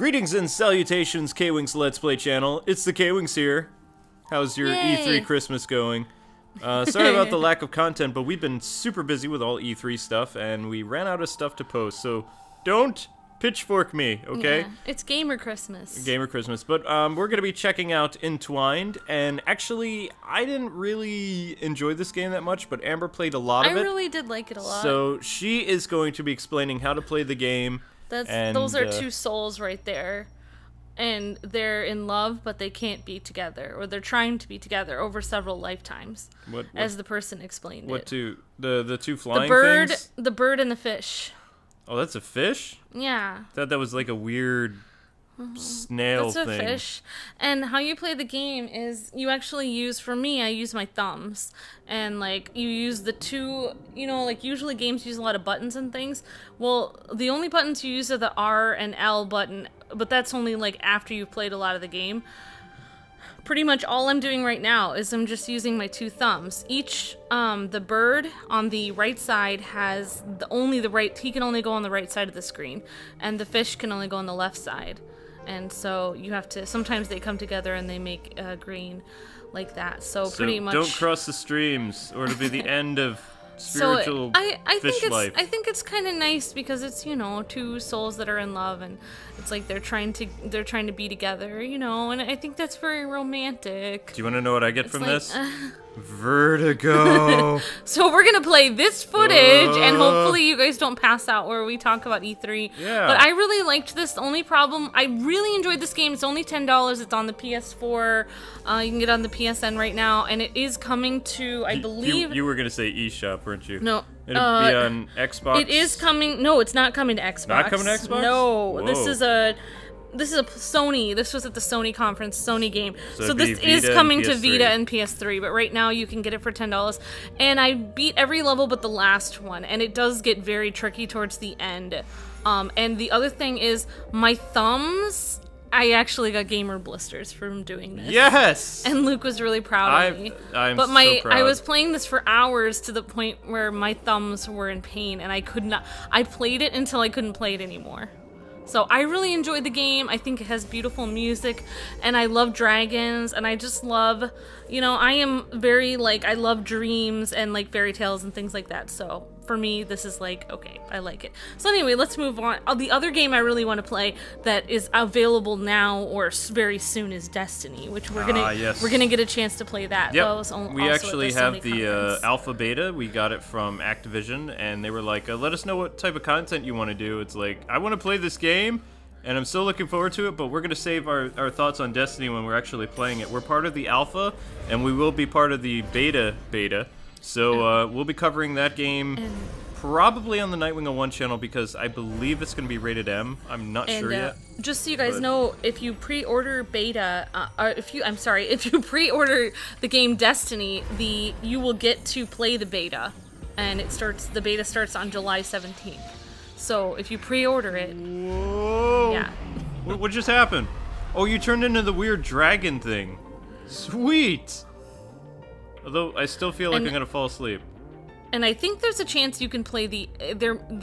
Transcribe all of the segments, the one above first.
Greetings and salutations, Kwings Let's Play channel. It's the Kwings here. How's your Yay. E3 Christmas going? Sorry about the lack of content, but we've been super busy with all E3 stuff, and we ran out of stuff to post, so don't pitchfork me, okay? Yeah, it's Gamer Christmas. Gamer Christmas. But we're going to be checking out Entwined, and actually, I didn't really enjoy this game that much, but Amber played a lot of it. I really did like it a lot. So she is going to be explaining how to play the game. Those are two souls right there. And they're in love, but they can't be together. Or they're trying to be together over several lifetimes. What as the person explained it. What two? The two flying things? The bird and the fish. Oh, that's a fish? Yeah. I thought that was like a weird snail thing. That's a fish. And how you play the game is you actually use, for me, I use my thumbs. And like you use the two, you know, like usually games use a lot of buttons and things. Well, the only buttons you use are the R and L button, but that's only like after you've played a lot of the game. Pretty much all I'm doing right now is I'm just using my two thumbs. Each, the bird on the right side has he can only go on the right side of the screen. And the fish can only go on the left side. And so you have to, sometimes they come together and they make green like that. So pretty much. Don't cross the streams or it'll be the end of spiritual fish life. I think it's kind of nice because it's, you know, two souls that are in love and it's like they're trying to be together, you know, and I think that's very romantic. Do you want to know what I get from this? Vertigo. So we're gonna play this footage and hopefully you guys don't pass out where we talk about E3. Yeah. But I really liked this. The only problem, I really enjoyed this game. It's only $10. It's on the PS4. You can get it on the PSN right now, and it is coming to, I believe. You were gonna say eShop, weren't you? No. It'll be on Xbox. It is coming. No, it's not coming to Xbox. Not coming to Xbox? No. Whoa. This is a Sony. This was at the Sony conference, Sony game. So this Vita is coming and to PS3. Vita and PS3, but right now you can get it for $10. And I beat every level but the last one, and it does get very tricky towards the end. And the other thing is my thumbs. I actually got gamer blisters from doing this. Yes! And Luke was really proud of me. I'm but so proud. I was playing this for hours to the point where my thumbs were in pain and I could not. I played it until I couldn't play it anymore. So I really enjoyed the game. I think it has beautiful music and I love dragons and I just love, you know, I am very like, I love dreams and like fairy tales and things like that. So for me, this is like, okay, I like it. So anyway, let's move on. The other game I really want to play that is available now or very soon is Destiny, which we're gonna get a chance to play that. Yep. We actually have the alpha beta. We got it from Activision, and they were like, "Let us know what type of content you want to do." It's like, I want to play this game, and I'm so looking forward to it. But we're gonna save our thoughts on Destiny when we're actually playing it. We're part of the alpha, and we will be part of the beta. So we'll be covering that game probably on the Nightwing 01 channel because I believe it's going to be rated M. I'm not sure yet. Just so you guys know, if you pre-order beta, if you pre-order the game Destiny, you will get to play the beta, and the beta starts on July 17th. So if you pre-order it, whoa! Yeah. What just happened? Oh, you turned into the weird dragon thing. Sweet. Although I still feel like I'm gonna fall asleep. And I think there's a chance you can play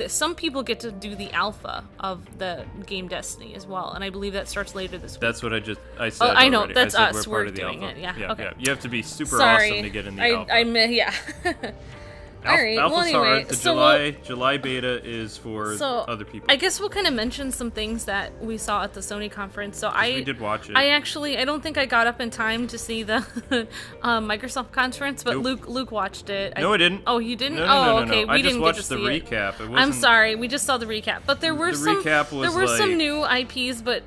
some people get to do the alpha of the game Destiny as well, and I believe that starts later this week. That's what I said. Oh, I know, already. that's I said us. We're part We're of the doing alpha. it. Yeah. Okay. Yeah. You have to be super Sorry. awesome to get in the alpha. Yeah. Alright, well Alpha's anyway, hard. The July beta is for other people. I guess we'll kind of mention some things that we saw at the Sony conference. So we did watch it. I don't think I got up in time to see the Microsoft conference, but Nope. Luke watched it. No, I didn't. Oh, you didn't? No, okay, we didn't get to see it. I just watched the recap. It wasn't... I'm sorry, we just saw the recap, but there were some recap new IPs, but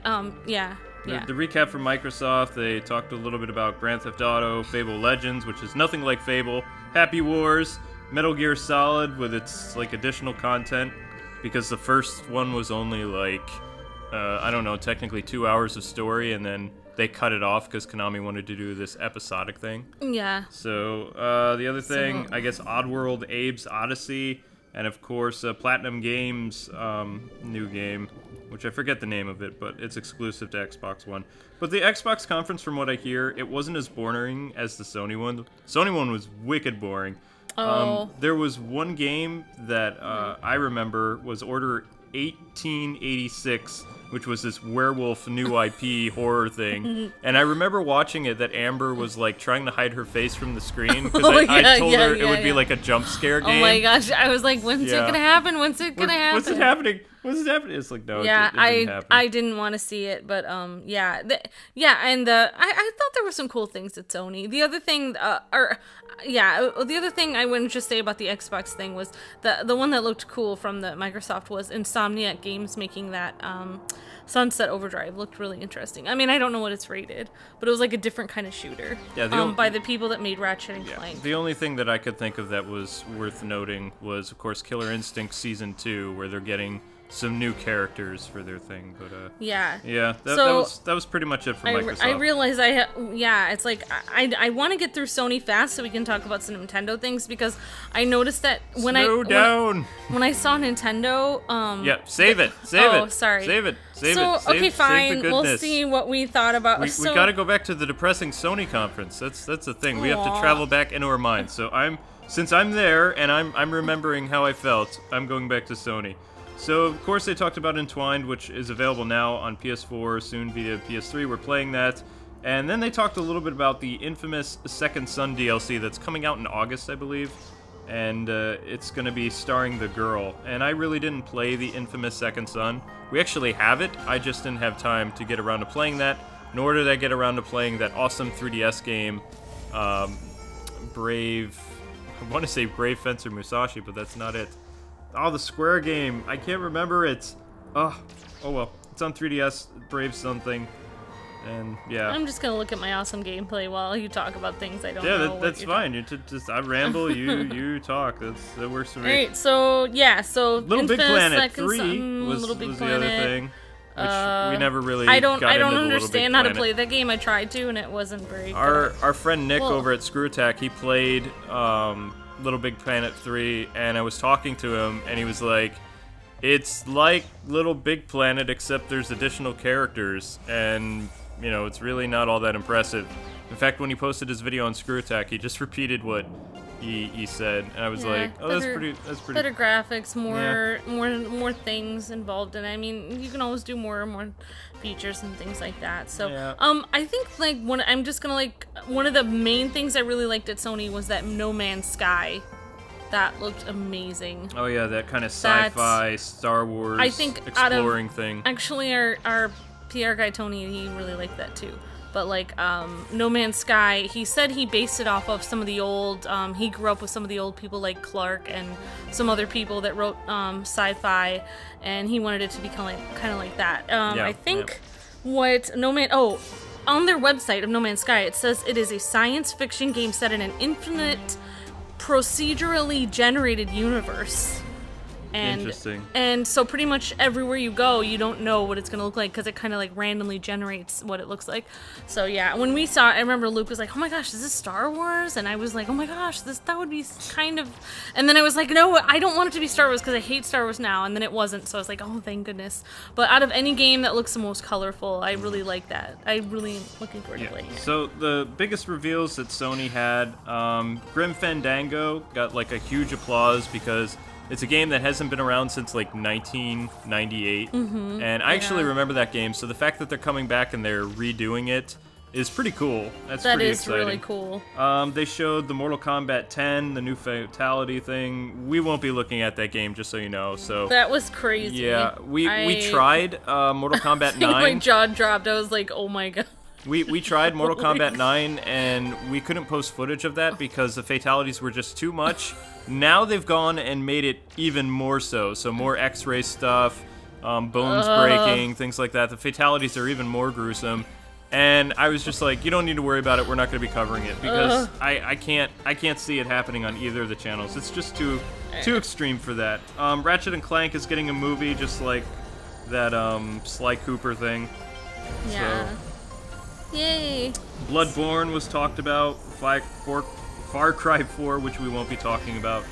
yeah. The recap from Microsoft, they talked a little bit about Grand Theft Auto, Fable Legends, which is nothing like Fable, Happy Wars, Metal Gear Solid with its like additional content, because the first one was only like, I don't know, technically 2 hours of story, and then they cut it off because Konami wanted to do this episodic thing. Yeah. So, the other thing, I guess Oddworld Abe's Odyssey, and of course Platinum Games' new game, which I forget the name of it, but it's exclusive to Xbox One. But the Xbox conference, from what I hear, it wasn't as boring as the Sony one. The Sony one was wicked boring. There was one game that I remember was Order 1886 which was this werewolf new IP horror thing. And I remember watching it that Amber was like trying to hide her face from the screen because I told her it would be like a jump scare game. Oh my gosh, I was like, when's it gonna happen? When's it gonna happen? What's it happening? What's happening? It's like, no, yeah, it didn't happen. I didn't want to see it, but yeah, and I thought there were some cool things at Sony. The other thing, the other thing I wouldn't just say about the Xbox thing was the one that looked cool from the Microsoft was Insomniac Games making that Sunset Overdrive looked really interesting. I mean, I don't know what it's rated, but it was like a different kind of shooter. Yeah, by the people that made Ratchet and Clank. The only thing that I could think of that was worth noting was, of course, Killer Instinct Season 2, where they're getting some new characters for their thing, but that was pretty much it for Microsoft. I realize it's like I want to get through Sony fast so we can talk about some Nintendo things, because I noticed that when I saw Nintendo, save it. Okay, fine. We'll see what we thought about. We got to go back to the depressing Sony conference. That's the thing. We have to travel back into our minds. So since I'm there and I'm remembering how I felt, I'm going back to Sony. So, of course, they talked about Entwined, which is available now on PS4, soon via PS3. We're playing that. And then they talked a little bit about the infamous Second Son DLC that's coming out in August, I believe. And it's going to be starring the girl. And I really didn't play the infamous Second Son. We actually have it. I just didn't have time to get around to playing that. Nor did I get around to playing that awesome 3DS game, Brave... I want to say Brave Fencer Musashi, but that's not it. Oh, the Square game. I can't remember it. Oh well. It's on 3DS, Brave something. And yeah. I'm just gonna look at my awesome gameplay while you talk about things I don't know. Yeah, that's fine. I ramble, you talk. That works for me. Alright, so Little Big Planet 3 was the other thing. Which we never really I don't understand how to play that game. I tried to and it wasn't very good. Our friend Nick over at Screw Attack, he played Little Big Planet 3, and I was talking to him, and he was like, it's like Little Big Planet, except there's additional characters, and, you know, it's really not all that impressive. In fact, when he posted his video on Screw Attack, he just repeated what he said, and I was like, oh, that's pretty... Better graphics, more things involved in it. I mean, you can always do more features and things like that. So, I think, like, one of the main things I really liked at Sony was that No Man's Sky. That looked amazing. Oh yeah, that kind of sci-fi, Star Wars, exploring thing. Actually, our PR guy, Tony, he really liked that too. But, like, No Man's Sky, he said he based it off of some of the old, he grew up with some of the old people like Clark and some other people that wrote sci-fi, and he wanted it to be kind of like that. I think what on their website of No Man's Sky, it says it is a science fiction game set in an infinite, procedurally generated universe. Interesting. And so pretty much everywhere you go, you don't know what it's going to look like because it kind of like randomly generates what it looks like. So yeah, when we saw it, I remember Luke was like, oh my gosh, is this Star Wars? And I was like, oh my gosh, that would be kind of... And then I was like, no, I don't want it to be Star Wars because I hate Star Wars now. And then it wasn't, so I was like, oh, thank goodness. But out of any game that looks the most colorful, I really like that. I really am looking forward to playing it. So the biggest reveals that Sony had, Grim Fandango got like a huge applause because... It's a game that hasn't been around since like 1998, and I actually remember that game, so the fact that they're coming back and they're redoing it is pretty cool. That's pretty exciting. That is really cool. They showed the Mortal Kombat 10, the new Fatality thing. We won't be looking at that game, just so you know. So that was crazy. Yeah, we tried Mortal Kombat 9. My jaw dropped. I was like, oh my god. We tried Mortal Kombat 9, and we couldn't post footage of that because the fatalities were just too much. Now they've gone and made it even more so. So more X-ray stuff, bones breaking, things like that. The fatalities are even more gruesome. And I was just like, you don't need to worry about it. We're not going to be covering it because I can't see it happening on either of the channels. It's just too extreme for that. Ratchet and Clank is getting a movie just like that Sly Cooper thing. Yeah. So. Yay! Bloodborne was talked about, Far Cry 4, which we won't be talking about.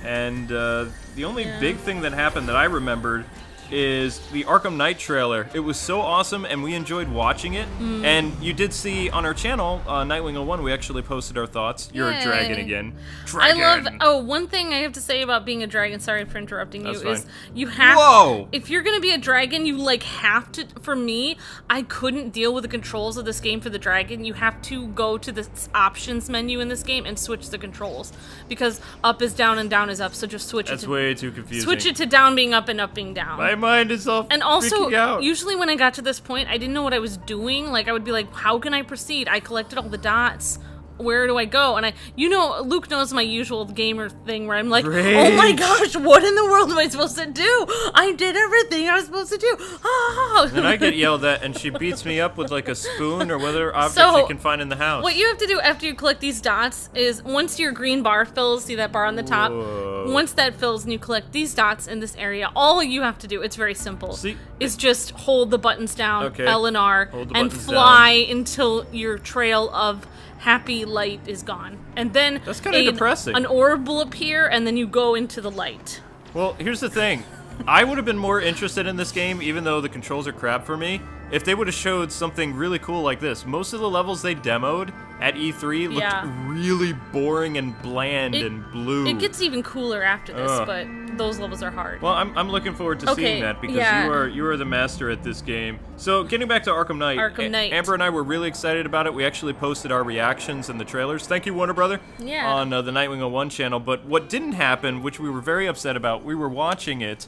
And the only big thing that happened that I remembered is the Arkham Knight trailer. It was so awesome, and we enjoyed watching it. And you did see on our channel, Nightwing01, we actually posted our thoughts. You're a dragon again. Dragon. I love. Oh, one thing I have to say about being a dragon. Sorry for interrupting you. That's fine. Is you have. Whoa! If you're gonna be a dragon, you like have to. For me, I couldn't deal with the controls of this game for the dragon. You have to go to the options menu in this game and switch the controls because up is down and down is up. So just switch it. That's way too confusing. Switch it to down being up and up being down. My mind is all and also, freaking out. usually when I got to this point, I didn't know what I was doing. Like, I would be like, how can I proceed? I collected all the dots. Where do I go? And Luke knows my usual gamer thing where I'm like, oh my gosh, what in the world am I supposed to do? I did everything I was supposed to do. Oh. And I get yelled at, and she beats me up with like a spoon or whatever object she can find in the house. What you have to do after you collect these dots is once your green bar fills, see that bar on the top? Whoa. Once that fills and you collect these dots in this area, all you have to do, it's very simple, is just hold the buttons down, L and R, and fly until your trail of happy light is gone. And then that's kind of depressing. An orb will appear, and then you go into the light. Well, here's the thing. I would have been more interested in this game, even though the controls are crap for me, if they would have showed something really cool like this. Most of the levels they demoed at E3 looked really boring and bland and blue. It gets even cooler after this, but those levels are hard. Well, I'm looking forward to seeing that because you are the master at this game. So, getting back to Arkham Knight. Amber and I were really excited about it. We actually posted our reactions and the trailers. Thank you, Warner Brother, on the Nightwing01 channel. But what didn't happen, which we were very upset about, we were watching it,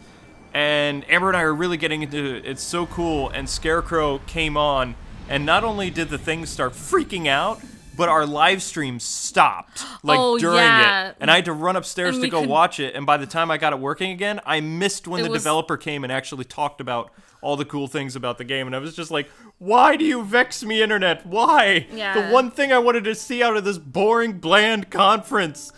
and Amber and I are really getting into it. It's so cool, and Scarecrow came on, and not only did the thing start freaking out, but our live stream stopped, like, during it. And I had to run upstairs to go watch it, and by the time I got it working again, I missed when the developer came and actually talked about all the cool things about the game, and I was just like, why do you vex me, Internet? Why? The one thing I wanted to see out of this boring, bland conference.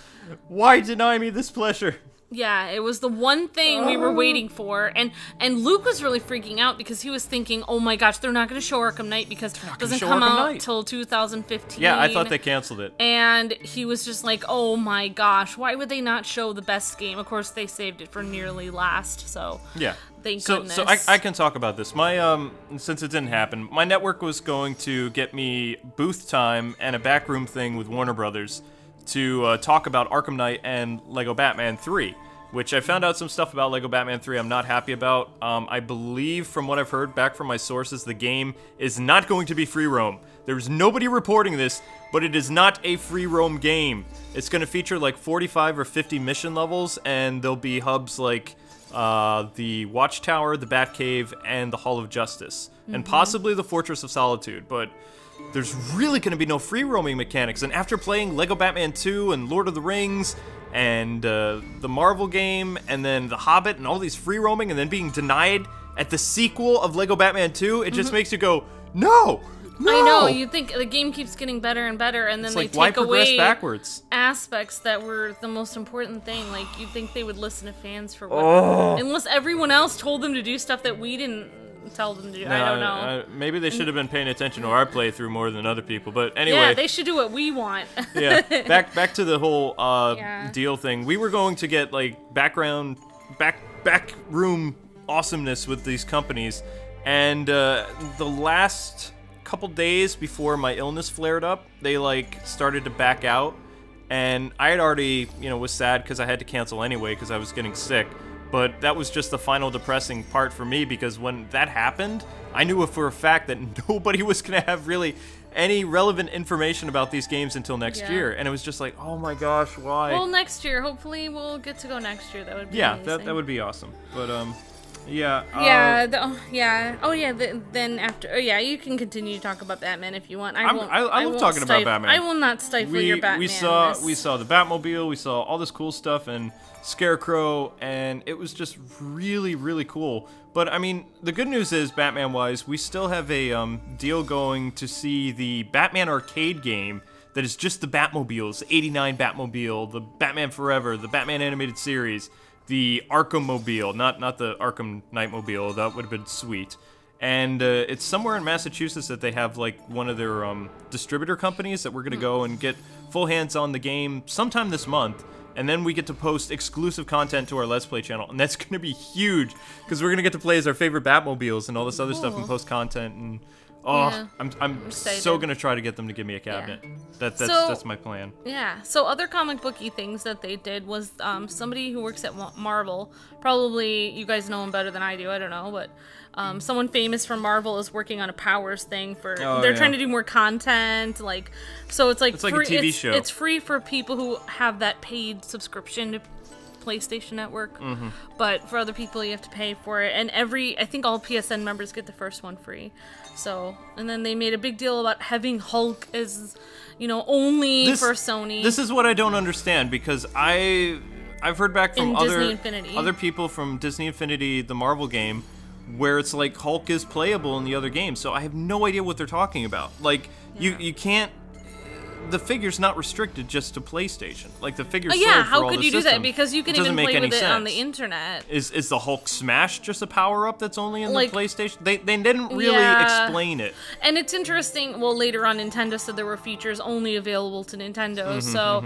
Why deny me this pleasure? Yeah, it was the one thing we were waiting for, and Luke was really freaking out because he was thinking, oh my gosh, they're not going to show Arkham Knight because it doesn't come out till 2015. Yeah, I thought they canceled it. And he was just like, oh my gosh, why would they not show the best game? Of course, they saved it for nearly last, so thank goodness. So I can talk about this. My since it didn't happen, my network was going to get me booth time and a backroom thing with Warner Brothers to talk about Arkham Knight and Lego Batman 3, which I found out some stuff about Lego Batman 3 I'm not happy about. I believe, from what I've heard back from my sources, the game is not going to be free roam. There's nobody reporting this, but it is not a free roam game. It's going to feature like 45 or 50 mission levels, and there'll be hubs like the Watchtower, the Batcave, and the Hall of Justice, and possibly the Fortress of Solitude, but there's really going to be no free roaming mechanics. And after playing Lego Batman 2 and Lord of the Rings and the Marvel game and then The Hobbit and all these free roaming and then being denied at the sequel of Lego Batman 2, it just makes you go, no! I know, you think the game keeps getting better and better, and then they take away aspects that were the most important thing. Like, you'd think they would listen to fans for what, unless everyone else told them to do stuff that we didn't tell them to do. I don't know. Maybe they should have been paying attention to our playthrough more than other people. But anyway, yeah, they should do what we want. Back to the whole deal thing. We were going to get like back room awesomeness with these companies, and the last couple days before my illness flared up, they like started to back out, and I had already was sad because I had to cancel anyway because I was getting sick. But that was just the final depressing part for me, because when that happened, I knew for a fact that nobody was going to have really any relevant information about these games until next year. And it was just like, oh my gosh, why? Well, next year. Hopefully we'll get to go next year. That would be amazing. that would be awesome. But, then after... you can continue to talk about Batman if you want. I love talking about Batman. I will not stifle your Batman. We saw the Batmobile, we saw all this cool stuff, and Scarecrow, and it was just really, really cool. But, I mean, the good news is, Batman-wise, we still have a deal going to see the Batman arcade game that is just the Batmobiles, the 89 Batmobile, the Batman Forever, the Batman Animated Series, the Arkham Mobile, not the Arkham Knightmobile. That would have been sweet. And it's somewhere in Massachusetts that they have like one of their distributor companies that we're gonna go and get full hands on the game sometime this month. and then we get to post exclusive content to our Let's Play channel, and that's gonna be huge because we're gonna get to play as our favorite Batmobiles and all this other stuff and post content and. Oh, yeah. I'm so gonna try to get them to give me a cabinet. Yeah. That's my plan. Yeah. So other comic booky things that they did was somebody who works at Marvel. Probably you guys know him better than I do. I don't know, but someone famous from Marvel is working on a Powers thing for. They're trying to do more content, like so. It's like a TV show. It's free for people who have that paid subscription to PlayStation Network, but for other people you have to pay for it. And I think all PSN members get the first one free. So, and then they made a big deal about having Hulk as, only for Sony. This is what I don't understand, because I've heard back from other people from Disney Infinity, the Marvel game, where it's like Hulk is playable in the other games. So I have no idea what they're talking about. Like, you can't. The figure's not restricted just to PlayStation. Like, the figure's sold for all how the could you do that? Because you can even play with it on the internet. Is the Hulk Smash just a power-up that's only in the PlayStation? They didn't really explain it. And it's interesting, well, later on Nintendo said there were features only available to Nintendo, so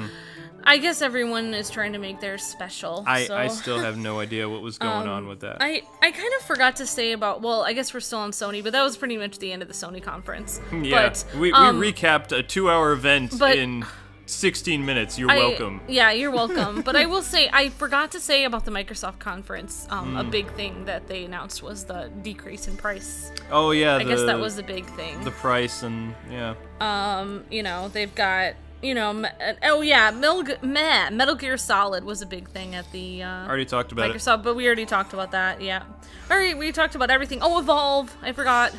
I guess everyone is trying to make theirs special. I still have no idea what was going on with that. I kind of forgot to say about, well, I guess we're still on Sony, but that was pretty much the end of the Sony conference. Yeah, but, we recapped a 2-hour event in 16 minutes. You're welcome. Yeah, you're welcome. But I will say, I forgot to say about the Microsoft conference, a big thing that they announced was the decrease in price. Oh, yeah. I guess that was the big thing. The price and, yeah. They've got... Metal Gear Solid was a big thing at the already talked about Microsoft, but we already talked about that. Yeah, alright, we talked about everything. Oh, Evolve, I forgot,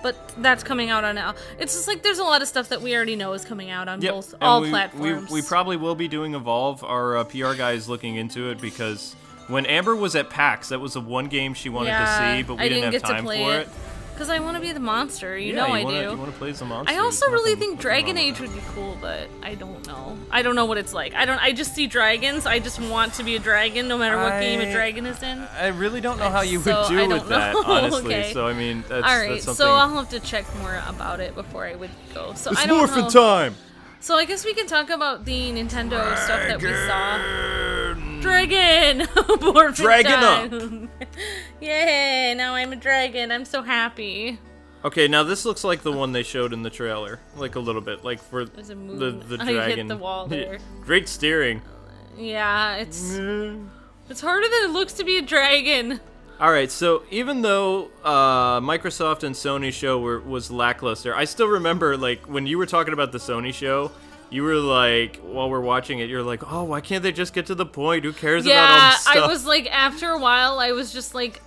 but that's coming out on now. It's just like there's a lot of stuff that we already know is coming out on all platforms. We probably will be doing Evolve. Our PR guy is looking into it because when Amber was at PAX, that was the one game she wanted to see, but we didn't have time for it. Because I want to be the monster, you know I do. You want to play as the monster. I also really think Dragon Age would be cool, but I don't know. I don't know what it's like. I just see dragons. I just want to be a dragon, no matter what game a dragon is in. I really don't know how you would do with that, honestly. Okay. So I mean, that's alright. Something... So I'll have to check more about it before I would go. So it's I don't morphin' time. So I guess we can talk about the Nintendo stuff that we saw. Dragon! Dragon up! Yay! Now I'm a dragon. I'm so happy. Okay, now this looks like the one they showed in the trailer, like a little bit, like for the dragon. I hit the wall there. Great steering. Yeah, it's harder than it looks to be a dragon. All right, so even though Microsoft and Sony show was lackluster, I still remember like when you were talking about the Sony show. You were like, while we're watching it, you're like, oh, why can't they just get to the point? Who cares about all this stuff? Yeah, I was like, after a while, I was like,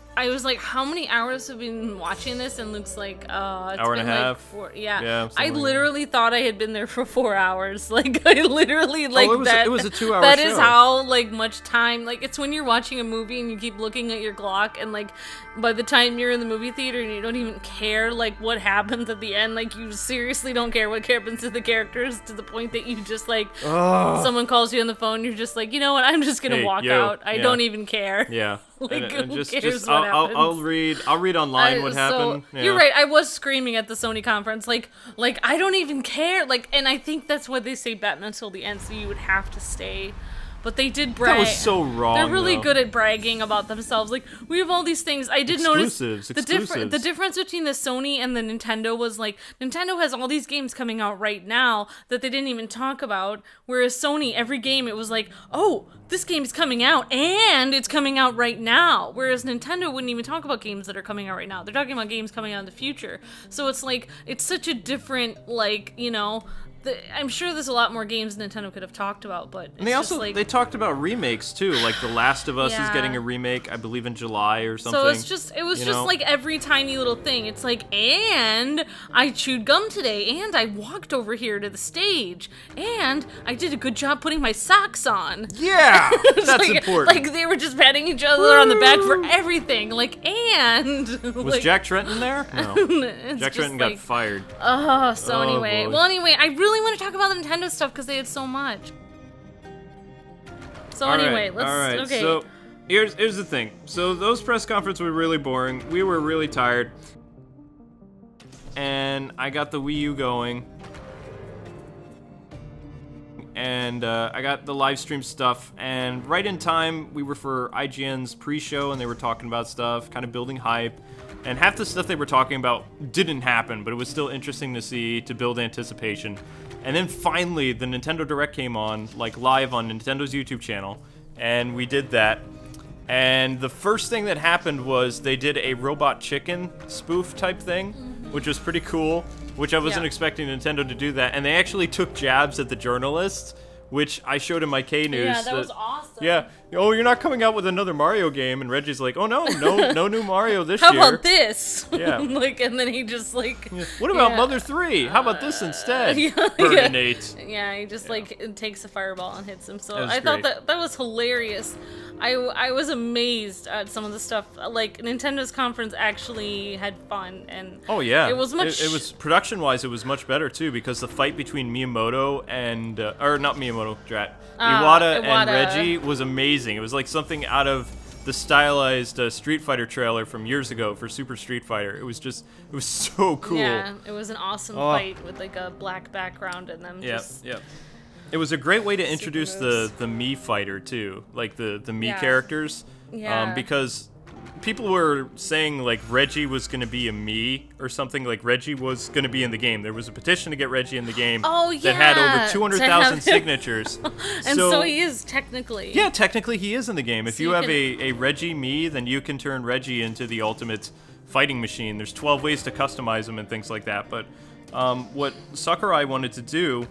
how many hours have we been watching this? And looks like, it's hour and a half. 4, yeah I literally thought I had been there for 4 hours. Like, I literally, like, it was a 2-hour That show. is how, like, much time, like, it's when you're watching a movie and you keep looking at your clock, and, like, by the time you're in the movie theater and you don't even care, like, what happens at the end, like, you seriously don't care what happens to the characters, to the point that you just, like, someone calls you on the phone, you're just like, you know what, I'm just gonna walk out. I don't even care. Yeah. Like, who cares what happens? I'll read online what happened. So, you're right, I was screaming at the Sony conference, like, I don't even care, like, and I think that's why they say Batman until the end, so you would have to stay. But they did brag. That was so wrong. They're really good at bragging about themselves. Like, we have all these things. I did notice the difference between the Sony and the Nintendo was, like, Nintendo has all these games coming out right now that they didn't even talk about, whereas Sony, every game, it was like, oh, this game's coming out, and it's coming out right now. Whereas Nintendo wouldn't even talk about games that are coming out right now. They're talking about games coming out in the future. So it's like, it's such a different, like, you know... I'm sure there's a lot more games Nintendo could have talked about, but and they also they talked about remakes too, like The Last of Us is getting a remake, I believe in July or something. So it was just like every tiny little thing. It's like, and I chewed gum today, and I walked over here to the stage, and I did a good job putting my socks on. Yeah, that's important. Like they were just patting each other on the back for everything. Like, and was Jack Tretton there? No, Jack Tretton got fired. Anyway, I really want to talk about the Nintendo stuff because they had so much. So anyway, let's. Okay. So here's the thing. So those press conferences were really boring. We were really tired, and I got the Wii U going, and and I got the live stream stuff, and right in time, we were for IGN's pre-show, and they were talking about stuff, kind of building hype, and half the stuff they were talking about didn't happen, but it was still interesting to see, to build anticipation. And then finally, the Nintendo Direct came on, like live on Nintendo's YouTube channel, and we did that. And the first thing that happened was they did a Robot Chicken spoof type thing, which was pretty cool, which I wasn't expecting Nintendo to do that. And they actually took jabs at the journalists, which I showed in my K-News. Yeah, that was awesome. Yeah. Oh, you're not coming out with another Mario game, and Reggie's like, oh no new Mario this How year. How about this? Yeah. Like, and then he just like. Yeah. What about Mother 3? How about this instead? Burninate. Yeah, he just like takes a fireball and hits him. So I great. thought that was hilarious. I was amazed at some of the stuff. Like Nintendo's conference actually had fun, and oh yeah, it was much. It was production-wise, it was much better too, because the fight between Miyamoto and or not Miyamoto, Drat, Iwata and Reggie was amazing. It was like something out of the stylized Street Fighter trailer from years ago for Super Street Fighter. It was so cool. Yeah, it was an awesome fight with like a black background and them. Yeah, just yeah. It was a great way to introduce the Mii fighter too, like the Mii characters. Yeah. Because people were saying like Reggie was going to be a Mii or something, like Reggie was going to be in the game. There was a petition to get Reggie in the game that had over 200,000 signatures. And so he is technically. Yeah, technically he is in the game. If you have a Reggie Mii, then you can turn Reggie into the ultimate fighting machine. There's 12 ways to customize him and things like that. But what Sakurai wanted to do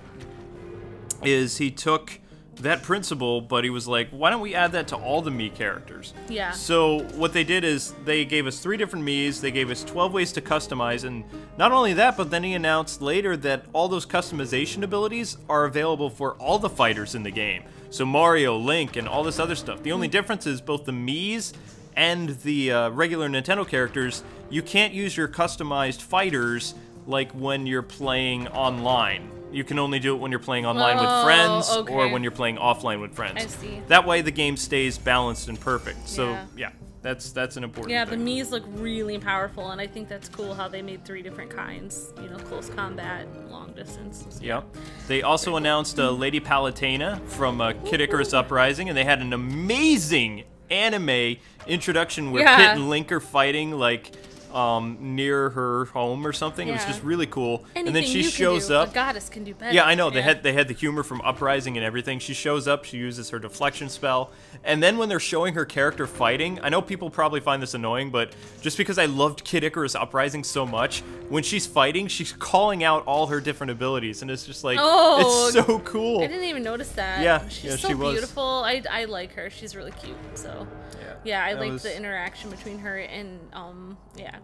is he took that principle, but he was like, why don't we add that to all the Mii characters? Yeah. So what they did is they gave us 3 different Miis, they gave us 12 ways to customize, and not only that, but then he announced later that all those customization abilities are available for all the fighters in the game. So Mario, Link, and all this other stuff. The only difference is both the Miis and the regular Nintendo characters, you can't use your customized fighters like when you're playing online. You can only do it when you're playing online with friends or when you're playing offline with friends. I see. That way the game stays balanced and perfect. So yeah, that's an important thing. Yeah, the Miis look really powerful, and I think that's cool how they made 3 different kinds. You know, close combat, long distance. So. Yeah. They also announced Lady Palutena from Kid Icarus Uprising, and they had an amazing anime introduction where Pit and Link are fighting like near her home or something. It was just really cool. Anything and then she you shows can do, up. a goddess can do better. Yeah, I know. They had the humor from Uprising and everything. She shows up, she uses her deflection spell, and then when they're showing her character fighting, I know people probably find this annoying, but just because I loved Kid Icarus Uprising so much, when she's fighting, she's calling out all her different abilities, and it's just like, it's so cool. I didn't even notice that. Yeah, she's so beautiful. I like her. She's really cute. So yeah, I like the interaction between her and yeah.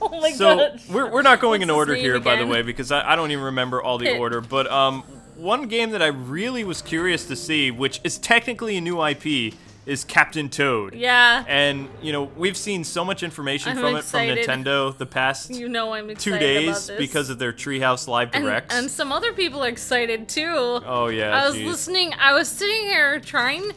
Oh my so gosh. we're not going in order here, again? by the way, because I don't even remember all the order. But one game that I really was curious to see, which is technically a new IP, is Captain Toad. Yeah. And, you know, we've seen so much information from Nintendo the past I'm 2 days because of their Treehouse Live Directs. And some other people are excited too. Oh, yeah, I was listening, I was sitting here trying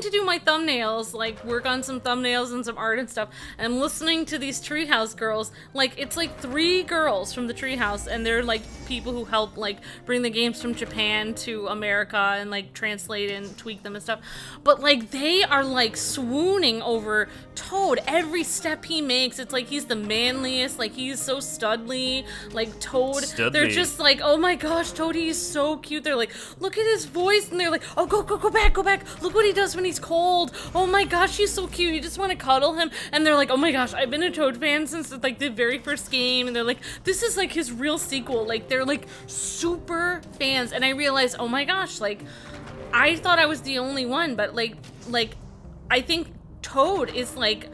to do my thumbnails, like work on some thumbnails and some art and stuff, and I'm listening to these Treehouse girls. Like, it's like 3 girls from the Treehouse, and they're like people who help like bring the games from Japan to America and like translate and tweak them and stuff. But like they are like swooning over Toad. Every step he makes, it's like he's the manliest, like he's so studly, like Toad. They're just like, oh my gosh, Toadie is so cute. They're like, look at his voice, and they're like, oh, go back, look what he does when he's cold. Oh my gosh, he's so cute. You just want to cuddle him. And they're like, oh my gosh, I've been a Toad fan since like the very first game. And they're like, this is like his real sequel. Like, they're like super fans. And I realized, oh my gosh, like I thought I was the only one, but like I think Toad is like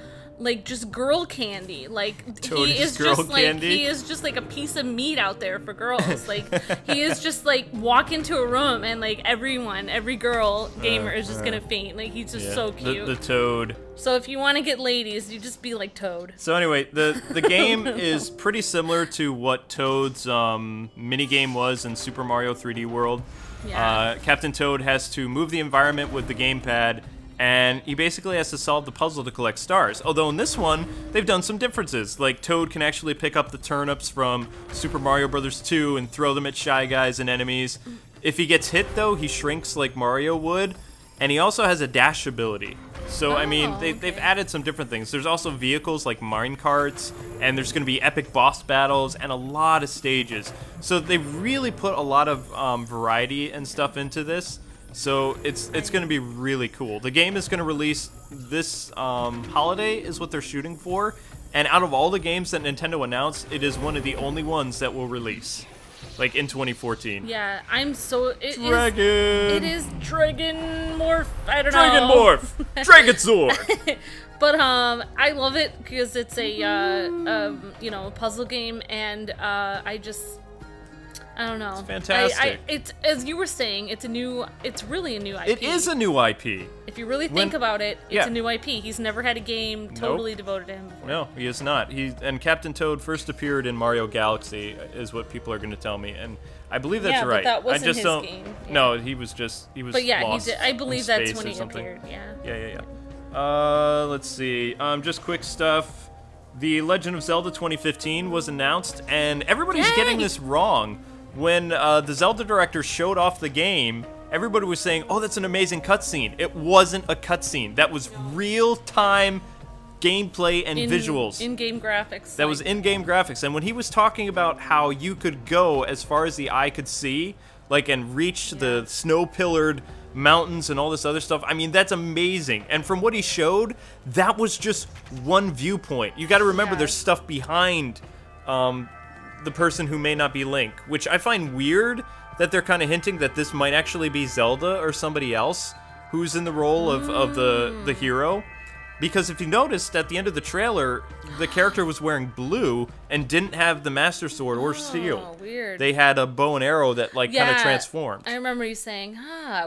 just girl candy. Like Toad he is girl just candy? like he is just like a piece of meat out there for girls. Like he is just like walk into a room and like every girl gamer is just gonna faint. Like he's just so cute. The Toad. So if you want to get ladies, you just be like Toad. So anyway, the game is pretty similar to what Toad's minigame was in Super Mario 3D World. Yeah. Captain Toad has to move the environment with the gamepad and he basically has to solve the puzzle to collect stars. Although in this one, they've done some differences. Like, Toad can actually pick up the turnips from Super Mario Bros. 2 and throw them at Shy Guys and enemies. If he gets hit, though, he shrinks like Mario would, and he also has a dash ability. So, I mean, they've added some different things. There's also vehicles like mine carts, and there's going to be epic boss battles and a lot of stages. So they really put a lot of variety and stuff into this. So it's going to be really cool. The game is going to release this holiday is what they're shooting for. And out of all the games that Nintendo announced, it is one of the only ones that will release. Like in 2014. Yeah, I'm so... Dragon! It is Dragon Morph. I don't Dragon know. Morph! Dragon Sword! But I love it because it's a you know, puzzle game, and I don't know. It's fantastic. It's as you were saying, it's really a new IP. It is a new IP. If you really think about it, it's yeah. a new IP. He's never had a game totally devoted to him before. No, he is not. And Captain Toad first appeared in Mario Galaxy, is what people are going to tell me, and I believe that's right. But that wasn't I just his don't. Game. Yeah. No, he was But yeah, lost he did. I believe that's when he something. appeared. Yeah. Yeah. Let's see. Just quick stuff. The Legend of Zelda 2015 was announced, and everybody's getting this wrong. When the Zelda director showed off the game, everybody was saying, "Oh, that's an amazing cutscene." It wasn't a cutscene. That was real-time gameplay and visuals. In-game graphics. That was in-game graphics. And when he was talking about how you could go as far as the eye could see, like, and reach the snow-pillared mountains and all this other stuff, I mean, that's amazing. And from what he showed, that was just one viewpoint. You got to remember there's stuff behind the person who may not be Link, which I find weird that they're kind of hinting that this might actually be Zelda or somebody else who's in the role of the hero. Because if you noticed, at the end of the trailer, the character was wearing blue and didn't have the Master Sword or shield. Oh, weird. They had a bow and arrow that, like, kind of transformed. I remember you saying,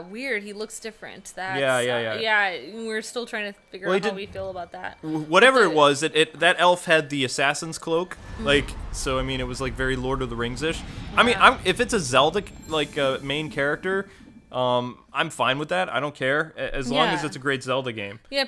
weird, he looks different. That's, yeah. We're still trying to figure out how we feel about that. Whatever it was, that elf had the assassin's cloak, like, so, I mean, it was, like, very Lord of the Rings-ish. I mean, if it's a Zelda, like, main character... I'm fine with that. I don't care as long as it's a great Zelda game. Yeah,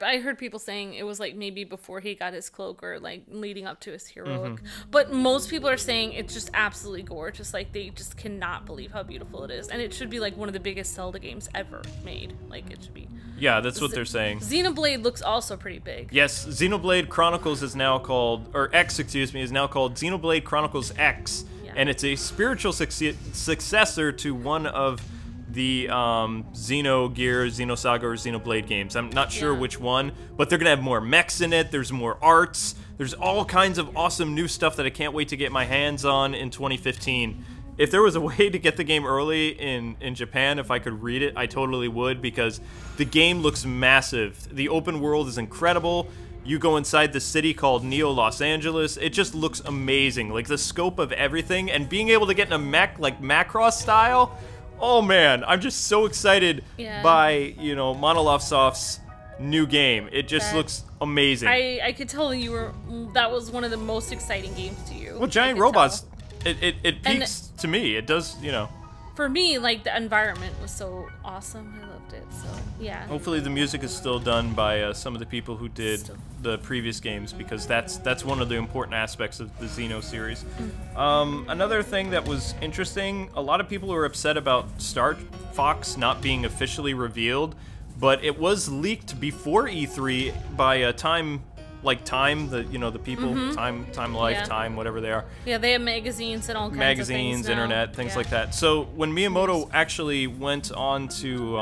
I heard people saying it was like maybe before he got his cloak or like leading up to his heroic. But most people are saying it's just absolutely gorgeous. Like they just cannot believe how beautiful it is, and it should be like one of the biggest Zelda games ever made. Like it should be. Yeah, that's what they're saying. Xenoblade looks also pretty big. Yes, Xenoblade Chronicles is now called, or X, excuse me, is now called Xenoblade Chronicles X, and it's a spiritual successor to one of the Xenogear, Xenosaga, or Xenoblade games. I'm not sure which one, but they're gonna have more mechs in it, there's more arts, there's all kinds of awesome new stuff that I can't wait to get my hands on in 2015. If there was a way to get the game early in Japan, if I could read it, I totally would, because the game looks massive. The open world is incredible. You go inside the city called Neo Los Angeles. It just looks amazing. Like the scope of everything, and being able to get in a mech like Macross style, oh man, I'm just so excited by, you know, Monolith Soft's new game. It just looks amazing. I could tell that was one of the most exciting games to you. Well, giant robots, it peaks to me. It does, you know. For me, like, the environment was so awesome. I loved it, so, yeah. Hopefully the music is still done by some of the people who did the previous games, because that's one of the important aspects of the Xeno series. Another thing that was interesting, a lot of people were upset about Star Fox not being officially revealed, but it was leaked before E3 by Time, the people, Time Life, Time, whatever they are. Yeah, they have magazines and all kinds of things now. Internet, things like that. So when Miyamoto actually went on to,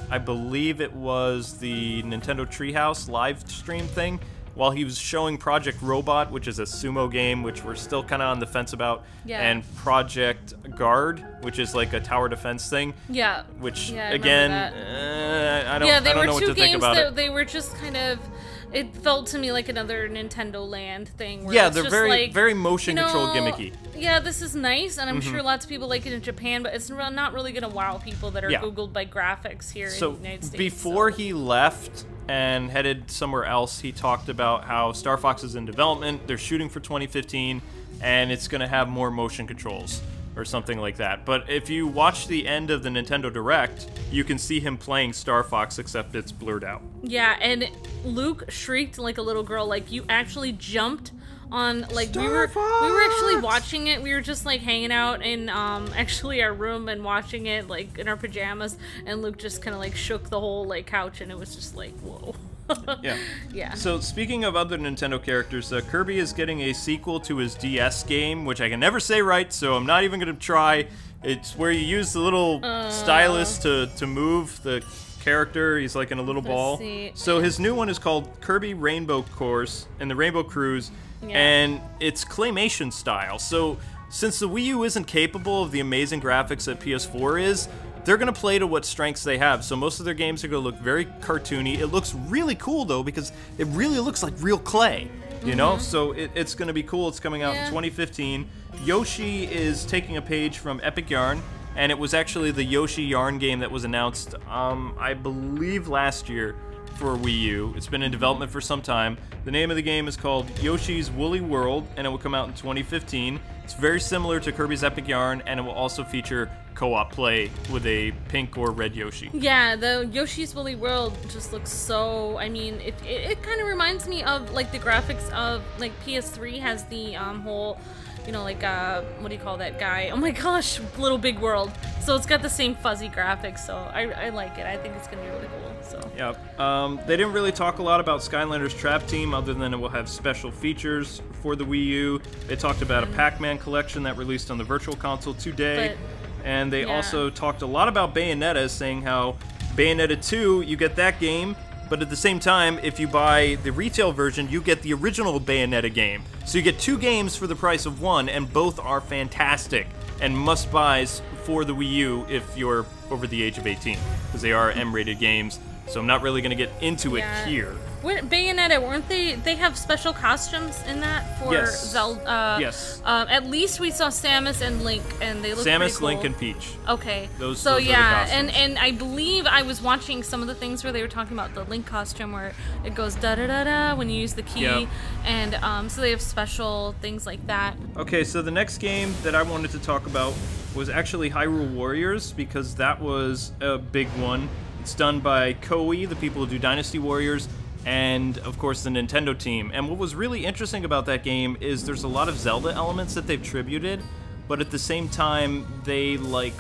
I believe it was the Nintendo Treehouse live stream thing, while he was showing Project Robot, which is a sumo game, which we're still kind of on the fence about, and Project Guard, which is like a tower defense thing. Yeah. Which, again, I don't know what to think about it. They were just kind of... It felt to me like another Nintendo Land thing. Where it's they're just very motion control gimmicky. Yeah, this is nice, and I'm sure lots of people like it in Japan, but it's not really going to wow people that are Googled by graphics here in the United States. Before he left and headed somewhere else, he talked about how Star Fox is in development, they're shooting for 2015, and it's going to have more motion controls. or something like that. But if you watch the end of the Nintendo Direct, you can see him playing Star Fox, except it's blurred out. Yeah, and Luke shrieked like a little girl. Like, you actually jumped on, like, we were actually watching it. We were just like hanging out in actually our room and watching it like in our pajamas, and Luke just kind of like shook the whole like couch, and it was just like, whoa. Yeah. Yeah. So speaking of other Nintendo characters, Kirby is getting a sequel to his DS game, which I can never say right, so I'm not even gonna try. It's where you use the little stylus to move the character. He's like in a little ball. See. So his new one is called Kirby Rainbow Course and the Rainbow Cruise, and it's claymation style. So since the Wii U isn't capable of the amazing graphics that PS4 is, they're going to play to what strengths they have. So most of their games are going to look very cartoony. It looks really cool, though, because it really looks like real clay, you know? So it's going to be cool. It's coming out in 2015. Yoshi is taking a page from Epic Yarn, and it was actually the Yoshi Yarn game that was announced, I believe, last year for Wii U. It's been in development for some time. The name of the game is called Yoshi's Woolly World, and it will come out in 2015. It's very similar to Kirby's Epic Yarn, and it will also feature co-op play with a pink or red Yoshi. Yeah, the Yoshi's Woolly World just looks so, I mean, it kind of reminds me of, like, the graphics of, like, PS3 has the whole, you know, like, what do you call that guy? Oh my gosh, Little Big World. So it's got the same fuzzy graphics, so I like it. I think it's going to be really cool, so. Yep. They didn't really talk a lot about Skylanders Trap Team, other than it will have special features for the Wii U. They talked about a Pac-Man collection that released on the Virtual Console today. And they also talked a lot about Bayonetta, saying how Bayonetta 2, you get that game, but at the same time, if you buy the retail version, you get the original Bayonetta game. So you get 2 games for the price of 1, and both are fantastic and must-buys for the Wii U if you're over the age of 18, because they are M-rated games, so I'm not really going to get into it here. Bayonetta, weren't they have special costumes in that for Zelda? Yes. At least we saw Samus and Link, and they look pretty cool. Link, and Peach. Okay. Those are the costumes. and I believe I was watching some of the things where they were talking about the Link costume where it goes da-da-da-da when you use the key, and so they have special things like that. Okay, so the next game that I wanted to talk about was actually Hyrule Warriors, because that was a big one. It's done by Koei, the people who do Dynasty Warriors, and of course the Nintendo team. And what was really interesting about that game is there's a lot of Zelda elements that they've tributed, but at the same time they like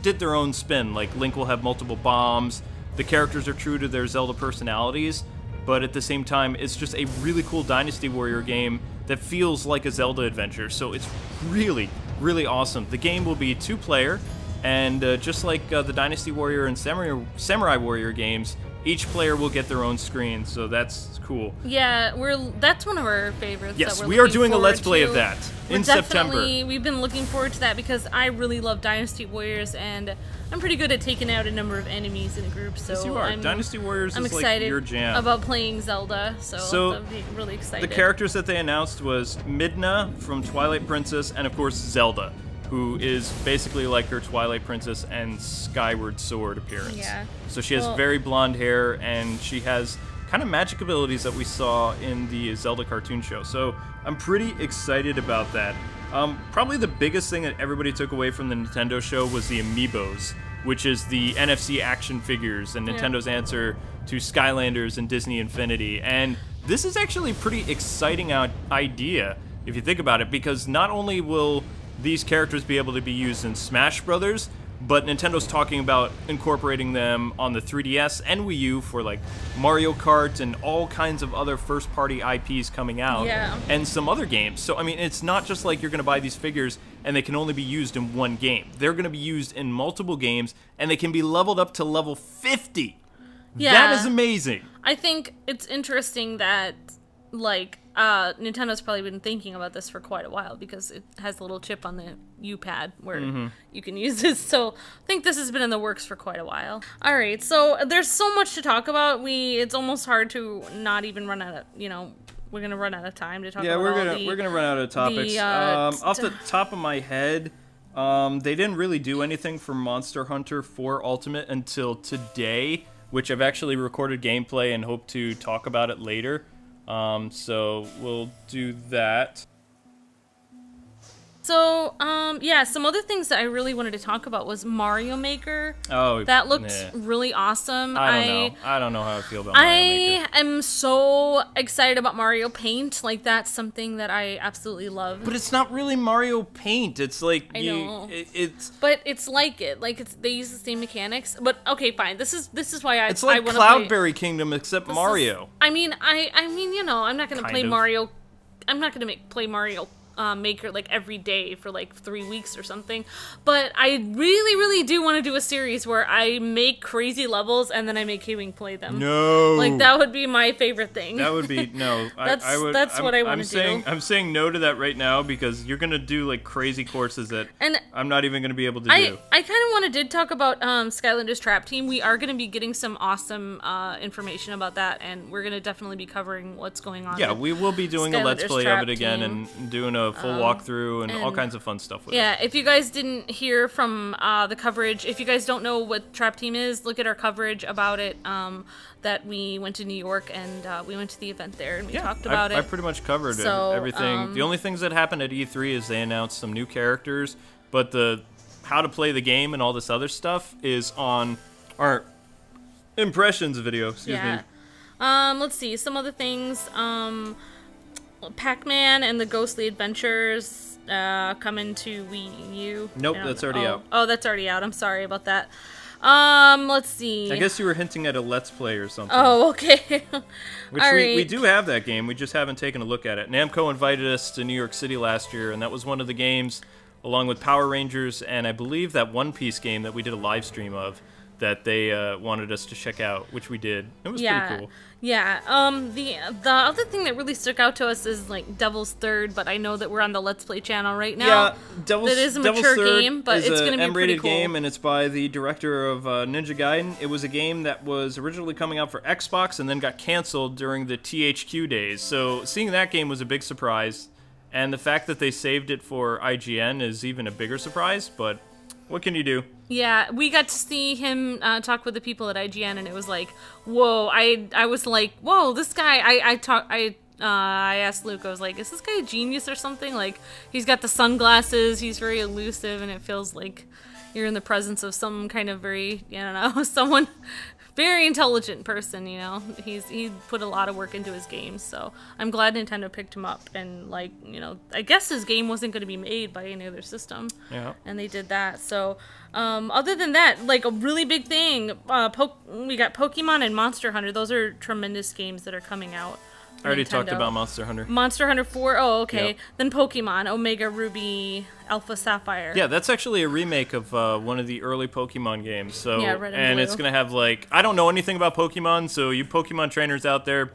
did their own spin. Like Link will have multiple bombs, the characters are true to their Zelda personalities, but at the same time it's just a really cool Dynasty Warrior game that feels like a Zelda adventure. So it's really, really awesome. The game will be 2-player, and just like the Dynasty Warrior and Samurai Warrior games, each player will get their own screen, so that's cool. Yeah, that's one of our favorites. Yes, that we are doing a Let's Play of that in September. We've been looking forward to that because I really love Dynasty Warriors, and I'm pretty good at taking out a number of enemies in a group. So yes, you are. Dynasty Warriors is like your jam. I'm excited about playing Zelda, so I'm really excited. The characters that they announced was Midna from Twilight Princess, and of course Zelda, who is basically like her Twilight Princess and Skyward Sword appearance. Yeah. So she has very blonde hair, and she has kind of magic abilities that we saw in the Zelda cartoon show. So I'm pretty excited about that. Probably the biggest thing that everybody took away from the Nintendo show was the Amiibos, which is the NFC action figures and Nintendo's answer to Skylanders and Disney Infinity. And this is actually a pretty exciting idea, if you think about it, because not only will these characters be able to be used in Smash Brothers, but Nintendo's talking about incorporating them on the 3DS and Wii U for like Mario Kart and all kinds of other first-party IPs coming out, and some other games. So I mean, it's not just like you're going to buy these figures and they can only be used in one game. They're going to be used in multiple games, and they can be leveled up to level 50. Yeah, that is amazing. I think it's interesting that like Nintendo's probably been thinking about this for quite a while, because it has a little chip on the U-pad where you can use this. So I think this has been in the works for quite a while. All right, so there's so much to talk about. It's almost hard to not even run out of, we're gonna run out of time to talk about. Yeah, we're gonna run out of topics. Off the top of my head, they didn't really do anything for Monster Hunter 4 Ultimate until today, which I've actually recorded gameplay and hope to talk about it later. So we'll do that. So, yeah, some other things that I really wanted to talk about was Mario Maker. Oh, that looked really awesome. I don't know how I feel about Mario Maker. I am so excited about Mario Paint. Like, that's something that I absolutely love. But it's not really Mario Paint. It's like I know. It's. But it's like it. Like they use the same mechanics. But okay, fine. This is why It's like Cloudberry Kingdom except Mario. I mean, you know, I'm not gonna play Mario. I'm not gonna play Mario Maker like every day for like 3 weeks or something, but I really do want to do a series where I make crazy levels and then I make Kwing play them. No, like that would be my favorite thing. That would be no. That's what I want to do. I'm saying no to that right now because you're gonna do like crazy courses that I'm not even gonna be able to do. I kind of did talk about Skylanders Trap Team. We are gonna be getting some awesome information about that, and we're gonna definitely be covering what's going on. Yeah, we will be doing Skylanders a Let's Play Trap of it again Team. and doing a full walkthrough and all kinds of fun stuff with it. Yeah, if you guys didn't hear from the coverage, if you guys don't know what Trap Team is, look at our coverage about it, that we went to New York and we went to the event there and we talked about it. I pretty much covered everything. The only things that happened at E3 is they announced some new characters, but the how to play the game and all this other stuff is on our impressions video. Excuse me. Let's see, some other things. Pac-Man and the Ghostly Adventures coming to Wii U. Nope, that's already out. Oh, that's already out. I'm sorry about that. Let's see. I guess you were hinting at a Let's Play or something. Oh, okay. Which we do have that game. We just haven't taken a look at it. Namco invited us to New York City last year, and that was one of the games, along with Power Rangers, and I believe that One Piece game that we did a live stream of, that they wanted us to check out, which we did. It was pretty cool. Yeah. The other thing that really stuck out to us is like Devil's Third, but I know that we're on the Let's Play channel right now. Yeah, Devil's mature Third game, but is it's going to be an pretty M-rated cool. game, and it's by the director of Ninja Gaiden. It was a game that was originally coming out for Xbox and then got canceled during the THQ days. So seeing that game was a big surprise, and the fact that they saved it for IGN is even a bigger surprise. But what can you do? Yeah, we got to see him talk with the people at IGN, and it was like, whoa! I was like, whoa! This guy. I asked Luke. I was like, is this guy a genius or something? Like, he's got the sunglasses. He's very elusive, and it feels like you're in the presence of some kind of very, I don't know, someone very intelligent person. You know, he put a lot of work into his games. So I'm glad Nintendo picked him up, and like, you know, I guess his game wasn't going to be made by any other system. Yeah. And they did that. So. Other than that, like a really big thing, we got Pokemon and Monster Hunter. Those are tremendous games that are coming out. I already talked about Monster Hunter. Monster Hunter 4, oh, okay. Yep. Then Pokemon, Omega Ruby, Alpha Sapphire. Yeah, that's actually a remake of one of the early Pokemon games. So, yeah, Red and Blue. It's going to have, like, I don't know anything about Pokemon, so you Pokemon trainers out there,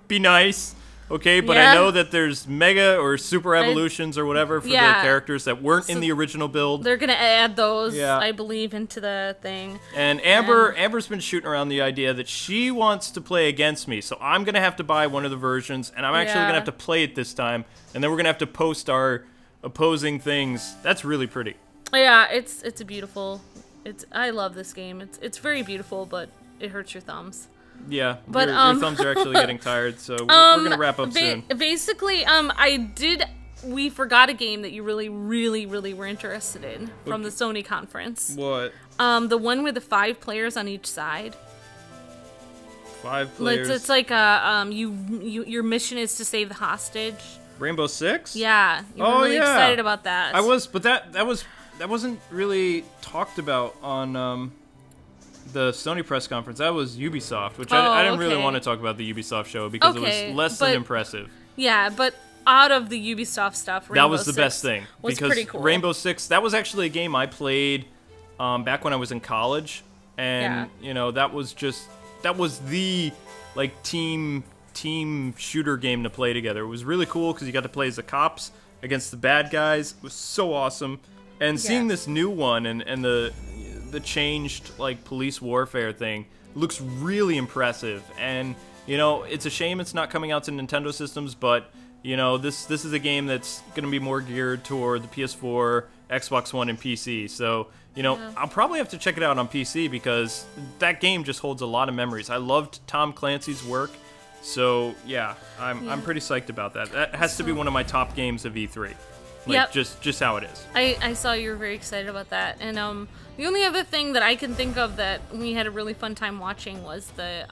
be nice. Okay, but I know that there's Mega or Super Evolutions or whatever for the characters that weren't in the original build. They're gonna add those, I believe, into the thing. And Amber's been shooting around the idea that she wants to play against me, so I'm gonna have to buy one of the versions, and I'm actually gonna have to play it this time, and then we're gonna have to post our opposing things. That's really pretty. Yeah, it's a beautiful. I love this game. It's very beautiful, but it hurts your thumbs. Yeah, but your thumbs are actually getting tired, so we're gonna wrap up soon. Basically, we forgot a game that you really were interested in from the Sony conference. What? The one with the 5 players on each side. 5 players. It's like your mission is to save the hostage. Rainbow Six? Yeah, you were really excited about that. I was, but that wasn't really talked about on the Sony press conference. That was Ubisoft, which I didn't really want to talk about the Ubisoft show because it was less than impressive. Yeah, but out of the Ubisoft stuff, Rainbow that was the best thing. Was because pretty cool. Rainbow Six, that was actually a game I played back when I was in college, and you know that was the like team shooter game to play together. It was really cool because you got to play as the cops against the bad guys. It was so awesome, and seeing this new one and the changed like police warfare thing looks really impressive. And you know, it's a shame it's not coming out to Nintendo systems, but you know, this is a game that's going to be more geared toward the PS4, Xbox One, and PC. So you know, I'll probably have to check it out on PC because that game just holds a lot of memories. I loved Tom Clancy's work, so yeah, I'm pretty psyched about that. That has to be one of my top games of E3. Like, just how it is. I saw you were very excited about that. And the only other thing that I can think of that we had a really fun time watching was the,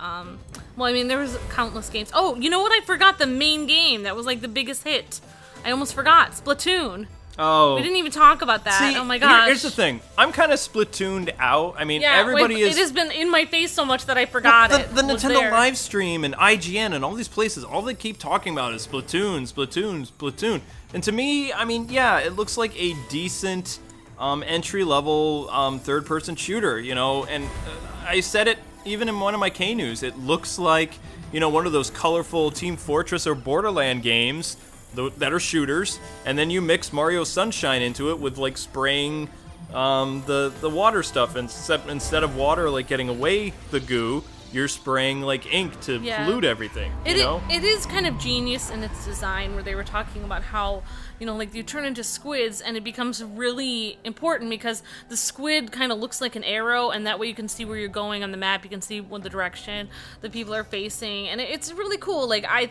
well, I mean, there was countless games. Oh, you know what? I forgot the main game that was like the biggest hit. I almost forgot. Splatoon. Oh. We didn't even talk about that. See, oh my gosh. Here's the thing. I'm kind of Splatooned out. I mean, everybody is... It has been in my face so much that I forgot it. The Nintendo live stream and IGN and all these places, all they keep talking about is Splatoon, Splatoon, Splatoon. And to me, I mean, yeah, it looks like a decent entry-level third-person shooter, you know? And I said it even in one of my K-News. It looks like, you know, one of those colorful Team Fortress or Borderland games that are shooters, and then you mix Mario Sunshine into it with like spraying the water stuff, and instead of water like getting away the goo, you're spraying like ink to pollute everything. You know? It is kind of genius in its design, where they were talking about how, you know, like you turn into squids and it becomes really important because the squid kind of looks like an arrow, and that way you can see where you're going on the map, you can see what the direction the people are facing, and it's really cool. Like, I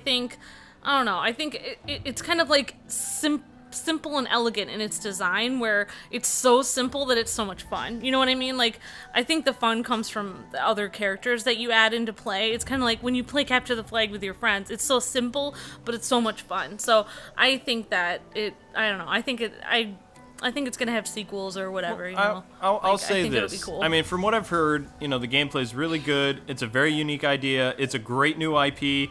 don't know, I think it's kind of like simple and elegant in its design, where it's so simple that it's so much fun. You know what I mean? Like, I think the fun comes from the other characters that you add into play. It's kind of like when you play Capture the Flag with your friends. It's so simple, but it's so much fun. So I think that I don't know, I think it's gonna have sequels or whatever. Well, you know? I'll say this. Be cool. I mean, from what I've heard, you know, the gameplay is really good. It's a very unique idea. It's a great new IP.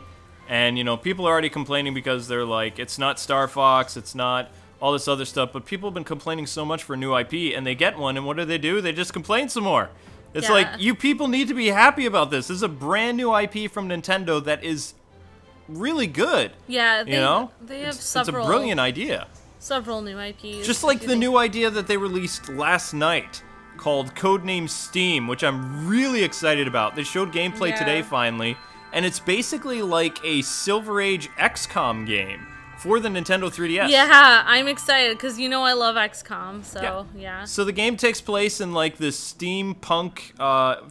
And, you know, people are already complaining because they're like, it's not Star Fox, it's not all this other stuff, but people have been complaining so much for a new IP, and they get one, and what do? They just complain some more. It's like, you people need to be happy about this. This is a brand new IP from Nintendo that is really good. Yeah, you know? They have it's a brilliant idea. Several new IPs. Just like the new idea that they released last night, called Codename Steam, which I'm really excited about. They showed gameplay today, finally. And it's basically like a Silver Age XCOM game for the Nintendo 3DS. Yeah, I'm excited because you know I love XCOM, so yeah. So the game takes place in like this steampunk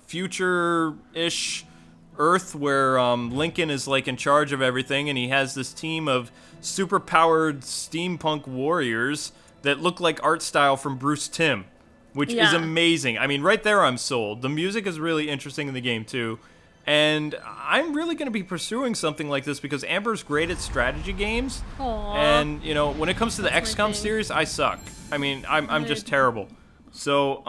future-ish Earth where Lincoln is like in charge of everything, and he has this team of super-powered steampunk warriors that look like art style from Bruce Timm, which is amazing. I mean, right there I'm sold. The music is really interesting in the game too. And I'm really going to be pursuing something like this because Amber's great at strategy games. Aww. And, you know, when it comes to the XCOM series, I suck. I mean, I'm just terrible. So,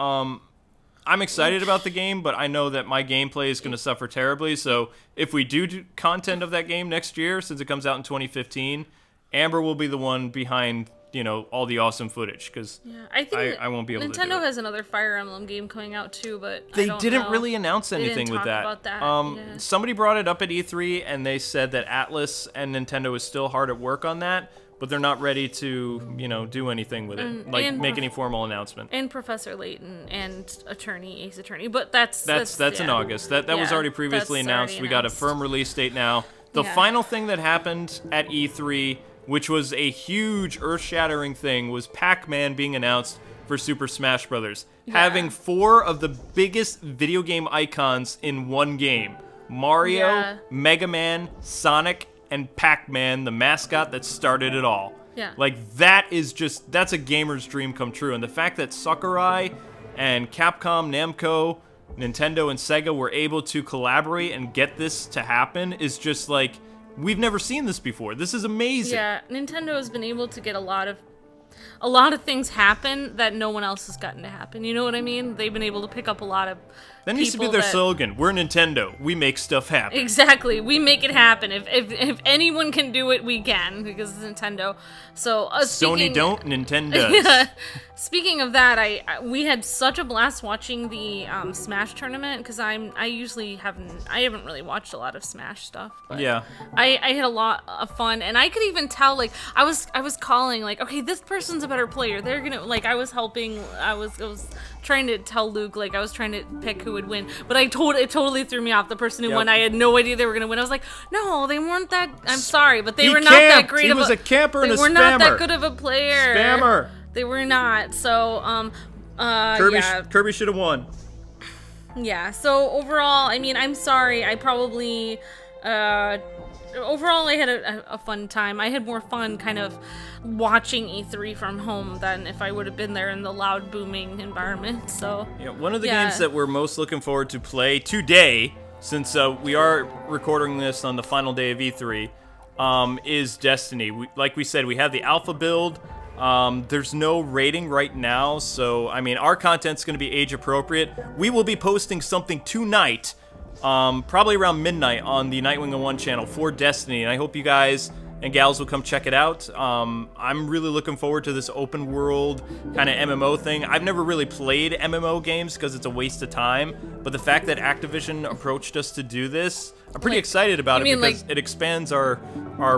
I'm excited about the game, but I know that my gameplay is going to suffer terribly. So, if we do content of that game next year, since it comes out in 2015, Amber will be the one behind, you know, all the awesome footage, because I think I won't be able to do it. Nintendo has another Fire Emblem game coming out too, but they I don't didn't know. really announce anything with that. About that. Somebody brought it up at E3, and they said that Atlas and Nintendo is still hard at work on that, but they're not ready to, you know, do anything with it, like make any formal announcement. And Professor Layton and Ace Attorney, but that's in August. That was already previously announced. We got a firm release date now. The final thing that happened at E3, which was a huge earth-shattering thing, was Pac-Man being announced for Super Smash Bros. Having 4 of the biggest video game icons in one game. Mario, Mega Man, Sonic, and Pac-Man, the mascot that started it all. Yeah. Like, that's a gamer's dream come true. And the fact that Sakurai and Capcom, Namco, Nintendo, and Sega were able to collaborate and get this to happen is just like, we've never seen this before. This is amazing. Yeah, Nintendo has been able to get a lot of things happen that no one else has gotten to happen. You know what I mean? They've been able to pick up a lot of That needs to be their slogan. We're Nintendo. We make stuff happen. Exactly. We make it happen. If anyone can do it, we can, because it's Nintendo. So Sony don't, Nintendo does. Speaking of that, we had such a blast watching the Smash tournament, because I haven't really watched a lot of Smash stuff. But yeah. I had a lot of fun, and I could even tell, like, I was calling, like, okay, this person's a better player. They're gonna, like, I was helping. I was trying to tell Luke, like, I was trying to pick who would win, but it totally threw me off. The person who won, I had no idea they were gonna win. I was like, no, they weren't that. I'm sorry, but they were not that great. He was a camper and a spammer. They were not that good of a player. Spammer. They were not. So, Kirby should have won. Yeah. So overall, I mean, I'm sorry. I probably overall, I had a fun time. I had more fun kind of watching E3 from home than if I would have been there in the loud, booming environment. So yeah, one of the games that we're most looking forward to play today, since we are recording this on the final day of E3, is Destiny. Like we said, we have the alpha build. There's no rating right now, so I mean, our content's going to be age appropriate. We will be posting something tonight, probably around midnight on the Nightwing 01 channel for Destiny, and I hope you guys and gals will come check it out. I'm really looking forward to this open world kind of MMO thing. I've never really played MMO games because it's a waste of time, but the fact that Activision approached us to do this, I'm pretty excited about it because it expands our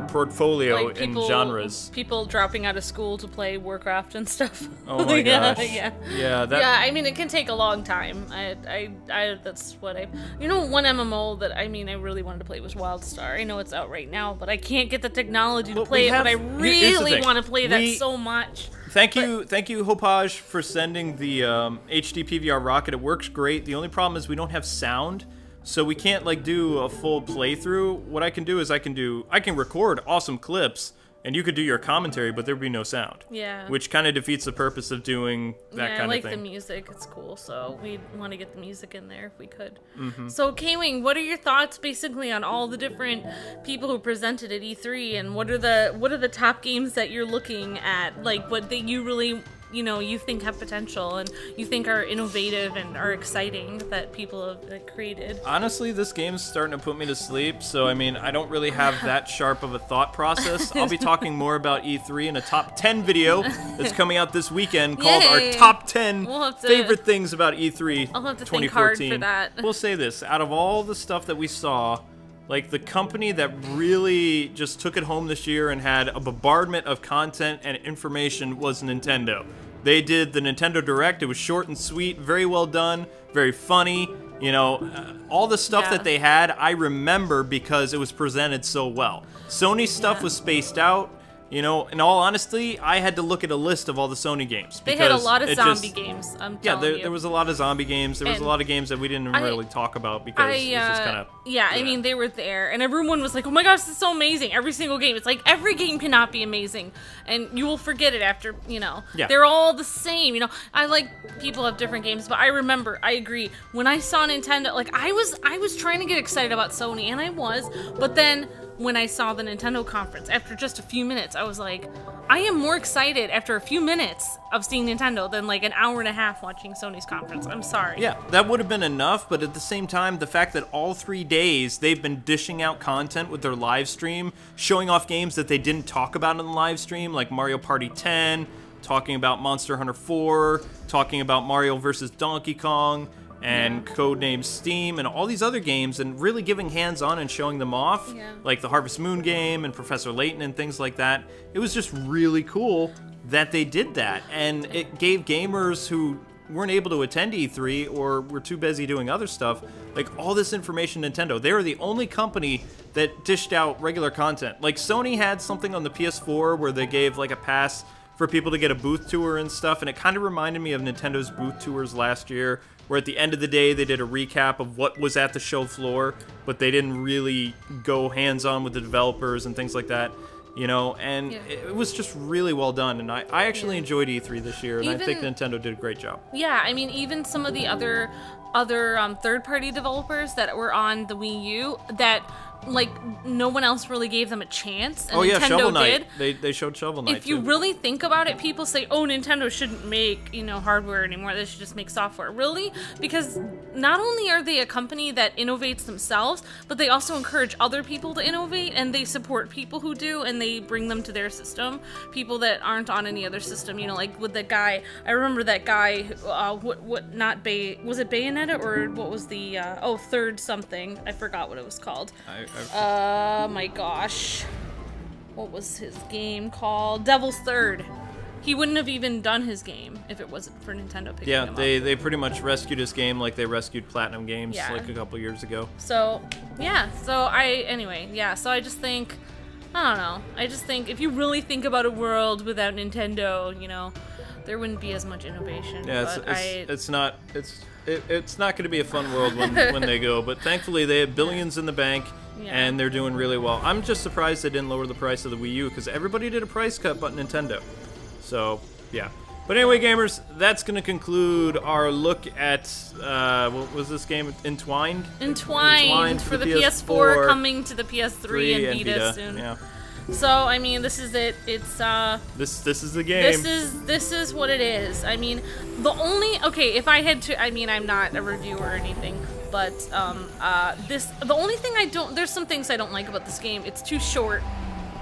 portfolio in genres. People dropping out of school to play Warcraft and stuff. Oh my gosh. Yeah, I mean, it can take a long time. That's what one MMO that I really wanted to play was WildStar. I know it's out right now, but I can't get the technology to play it, but I really want to play that so much. Thank you, Hopage, for sending the HD PVR rocket. It works great. The only problem is we don't have sound, so we can't like do a full playthrough. What I can do is I can record awesome clips, and you could do your commentary, but there'd be no sound. Yeah. Which kind of defeats the purpose of doing that kind of thing. I like the music. It's cool, so we'd want to get the music in there if we could. So, Kwing, what are your thoughts basically on all the different people who presented at E3, and what are the top games that you're looking at? Like, what that you really you think have potential and you think are innovative and are exciting that people have created? Honestly, this game's starting to put me to sleep, so I mean, I don't really have that sharp of a thought process. I'll be talking more about E3 in a top 10 video that's coming out this weekend called our top 10 favorite things about E3 I'll have to 2014. think hard for that. We'll say this, out of all the stuff that we saw, like the company that really just took it home this year and had a bombardment of content and information was Nintendo. They did the Nintendo Direct. It was short and sweet, very well done, very funny. All the stuff that they had, I remember because it was presented so well. Sony's stuff was spaced out. In all honesty, I had to look at a list of all the Sony games. They had a lot of zombie games, I'm telling you. There was a lot of zombie games. There was a lot of games that we didn't really talk about because it's just kind of... Yeah, I mean, they were there, and everyone was like, oh my gosh, this is so amazing. Every single game. It's like, every game cannot be amazing, and you will forget it after, They're all the same, people have different games, but I remember, I agree, when I saw Nintendo, like, I was trying to get excited about Sony, and I was, but then when I saw the Nintendo conference, after just a few minutes, I was like, I am more excited after a few minutes of seeing Nintendo than like an hour and a half watching Sony's conference. I'm sorry. Yeah, that would have been enough, but at the same time, the fact that all 3 days they've been dishing out content with their live stream, showing off games that they didn't talk about in the live stream, like Mario Party 10, talking about Monster Hunter 4, talking about Mario vs. Donkey Kong, and Codename Steam, and all these other games, and really giving hands-on and showing them off, like the Harvest Moon game and Professor Layton and things like that. It was just really cool that they did that, and it gave gamers who weren't able to attend E3 or were too busy doing other stuff, like all this information. Nintendo, they were the only company that dished out regular content. Like Sony had something on the PS4 where they gave like a pass for people to get a booth tour and stuff, and it kind of reminded me of Nintendo's booth tours last year, where at the end of the day they did a recap of what was at the show floor, but they didn't really go hands-on with the developers and things like that, and it was just really well done, and I actually enjoyed E3 this year, and I think Nintendo did a great job. Yeah, I mean, even some of the other third-party developers that were on the Wii U that like no one else really gave them a chance, and Nintendo Shovel Knight. did. They showed Shovel Knight. If you really think about it, people say, oh, Nintendo shouldn't make, hardware anymore. They should just make software. Really? Because not only are they a company that innovates themselves, but they also encourage other people to innovate, and they support people who do, and they bring them to their system. People that aren't on any other system, like with that guy. I remember that guy, was it Bayonetta, or what was the, Third something. I forgot what it was called. My gosh. What was his game called? Devil's Third. He wouldn't have even done his game if it wasn't for Nintendo picking him up. They pretty much rescued his game like they rescued Platinum Games like a couple years ago. So, so I just think, I don't know. I just think if you really think about a world without Nintendo, there wouldn't be as much innovation. Yeah, it's not going to be a fun world when they go, but thankfully they have billions in the bank. Yeah. and they're doing really well. I'm just surprised they didn't lower the price of the Wii U, because everybody did a price cut but Nintendo. So, yeah. But anyway, gamers, that's going to conclude our look at, what was this game? Entwined? Entwined for the PS4, coming to the PS3 and Vita soon. Yeah. So, I mean, this is it. It's, This is the game. This is what it is. I mean, okay, if I had to, I mean, I'm not a reviewer or anything, but, the only thing there's some things I don't like about this game. It's too short.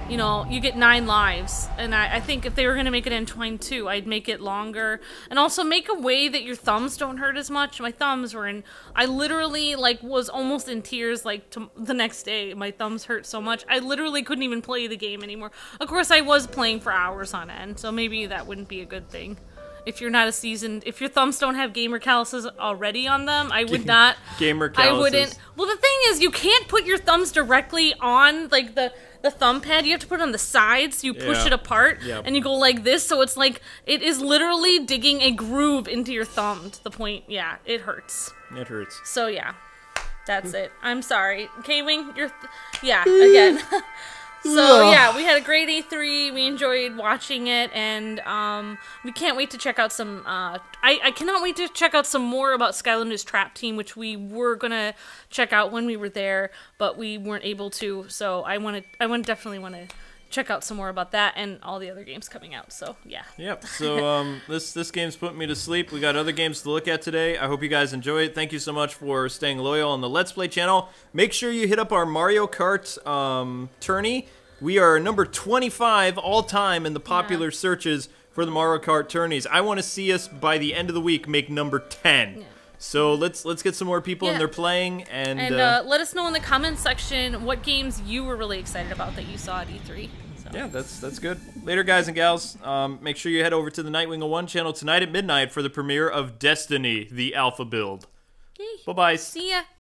You know, you get 9 lives, and I think if they were going to make it Entwined 2, I'd make it longer, and also make a way that your thumbs don't hurt as much. My thumbs were I literally, like, was almost in tears, like, the next day. My thumbs hurt so much, I literally couldn't even play the game anymore. Of course, I was playing for hours on end, so maybe that wouldn't be a good thing. If you're not if your thumbs don't have gamer calluses already on them, I would not. Gamer calluses. I wouldn't. Well, the thing is, you can't put your thumbs directly on, like, the thumb pad. You have to put it on the sides. You push it apart, and you go like this. So it's like, it is literally digging a groove into your thumb to the point, yeah, it hurts. It hurts. So, yeah, that's it. I'm sorry. Kwing, yeah, again. So, yeah, we had a great E3, we enjoyed watching it, and we can't wait to check out some, I cannot wait to check out some more about Skylanders Trap Team, which we were gonna check out when we were there, but we weren't able to, so I definitely want to check out some more about that and all the other games coming out, so, yeah. Yep, so, this game's putting me to sleep. We got other games to look at today. I hope you guys enjoy it. Thank you so much for staying loyal on the Let's Play channel. Make sure you hit up our Mario Kart, tourney. We are number 25 all-time in the popular searches for the Mario Kart tourneys. I want to see us, by the end of the week, make number 10. Yeah. So let's get some more people in there playing, and let us know in the comments section what games you were really excited about that you saw at E3. So. Yeah, that's good. Later, guys and gals. Make sure you head over to the Nightwing 01 channel tonight at midnight for the premiere of Destiny, the alpha build. Bye-bye. See ya.